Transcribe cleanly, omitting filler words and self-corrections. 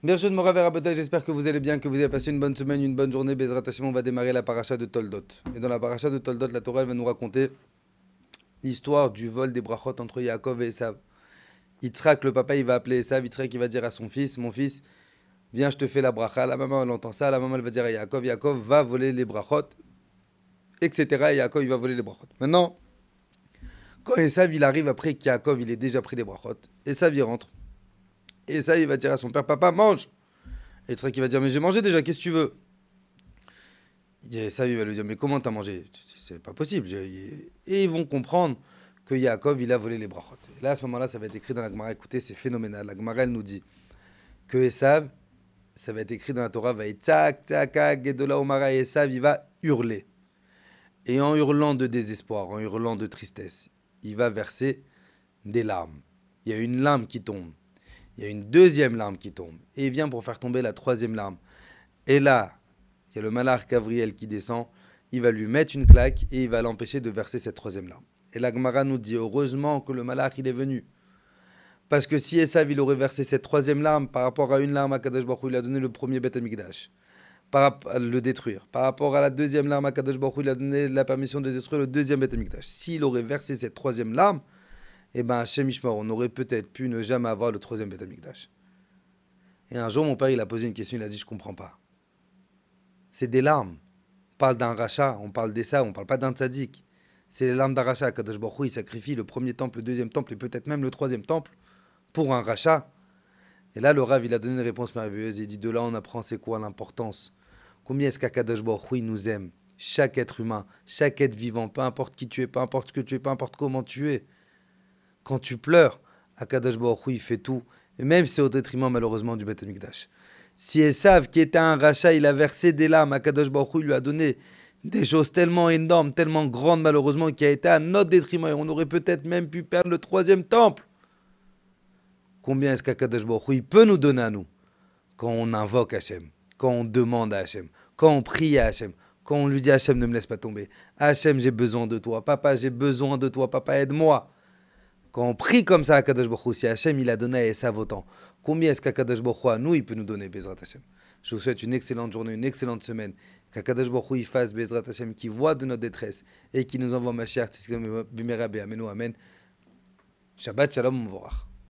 Bien sûr, Morav et Rabotai, j'espère que vous allez bien, que vous avez passé une bonne semaine, une bonne journée. Bezrat Hashem, on va démarrer la paracha de Toldot. Et dans la paracha de Toldot, la Torah elle va nous raconter l'histoire du vol des brachot entre Yaakov et Esav. Yitzhak, le papa, il va appeler Esav. Yitzhak, il va dire à son fils, mon fils, viens, je te fais la bracha. La maman, elle entend ça. La maman, elle va dire à Yaakov, Yaakov va voler les brachot, etc. Et Yaakov, il va voler les brachot. Maintenant, quand Esav, il arrive après qu'Yaakov, il ait déjà pris les brachot, Esav, il rentre. Et Esav, il va dire à son père, papa, mange. Et Yitzhak, il va dire, mais j'ai mangé déjà, qu'est-ce que tu veux? Et ça, il va lui dire, mais comment t'as mangé? C'est pas possible. Et ils vont comprendre que Yaakov, il a volé les brachot. Et là, à ce moment-là, ça va être écrit dans la Gemara. Écoutez, c'est phénoménal. La Gemara, elle nous dit que Esav, ça va être écrit dans la Torah, va être tak, tak, gedola omara, et Esav, il va hurler. Et en hurlant de désespoir, en hurlant de tristesse, il va verser des larmes. Il y a une larme qui tombe. Il y a une deuxième larme qui tombe. Et il vient pour faire tomber la troisième larme. Et là, il y a le malach Gabriel qui descend, il va lui mettre une claque et il va l'empêcher de verser cette troisième larme. Et la Gemara nous dit, heureusement que le malach il est venu. Parce que si Esav il aurait versé cette troisième larme par rapport à une larme à Kadosh Baruch Hu, il a donné le premier Beth Amikdash, à le détruire. Par rapport à la deuxième larme à Kadosh Baruch Hu, il a donné la permission de détruire le deuxième Beth Amikdash. S'il aurait versé cette troisième larme, eh ben Hashem Ishmar, on aurait peut-être pu ne jamais avoir le troisième Beth Amikdash. Et un jour, mon père il a posé une question, il a dit, je comprends pas. C'est des larmes. On parle d'un rachat, on parle d'Essa, on parle pas d'un tzaddik. C'est les larmes d'un rachat. Kadosh Baruch Hu, il sacrifie le premier temple, le deuxième temple et peut-être même le troisième temple pour un rachat. Et là, le Rav, il a donné une réponse merveilleuse. Il dit, de là, on apprend c'est quoi l'importance. Combien est-ce qu'Akadosh Baruch Hu, il nous aime? Chaque être humain, chaque être vivant, peu importe qui tu es, peu importe ce que tu es, peu importe comment tu es. Quand tu pleures, Akadosh Baruch Hu, il fait tout. Et même si c'est au détriment, malheureusement, du Beth Amikdash. Si Esav, qui était un rachat, il a versé des larmes, Akadosh Baruch Hu, il lui a donné des choses tellement énormes, tellement grandes, malheureusement, qui a été à notre détriment. Et on aurait peut-être même pu perdre le troisième temple. Combien est-ce qu'Akadosh Baruch Hu, il peut nous donner à nous quand on invoque Hachem, quand on demande à Hachem, quand on prie à Hachem, quand on lui dit Hachem, ne me laisse pas tomber. Hachem, j'ai besoin de toi. Papa, j'ai besoin de toi. Papa, aide-moi. Quand on prie comme ça à Kadosh Baruch Hu, si Hachem il a donné à Esav autant, combien est-ce qu'Akadosh Baruch Hu à nous il peut nous donner Bezrat Hachem? Je vous souhaite une excellente journée, une excellente semaine. Qu'Akadosh Baruch Hu il fasse Bezrat Hachem, qui voit de notre détresse et qui nous envoie Mashiach Tzidkenu Bimera Be'amenu Amen. Shabbat Shalom Mvorach.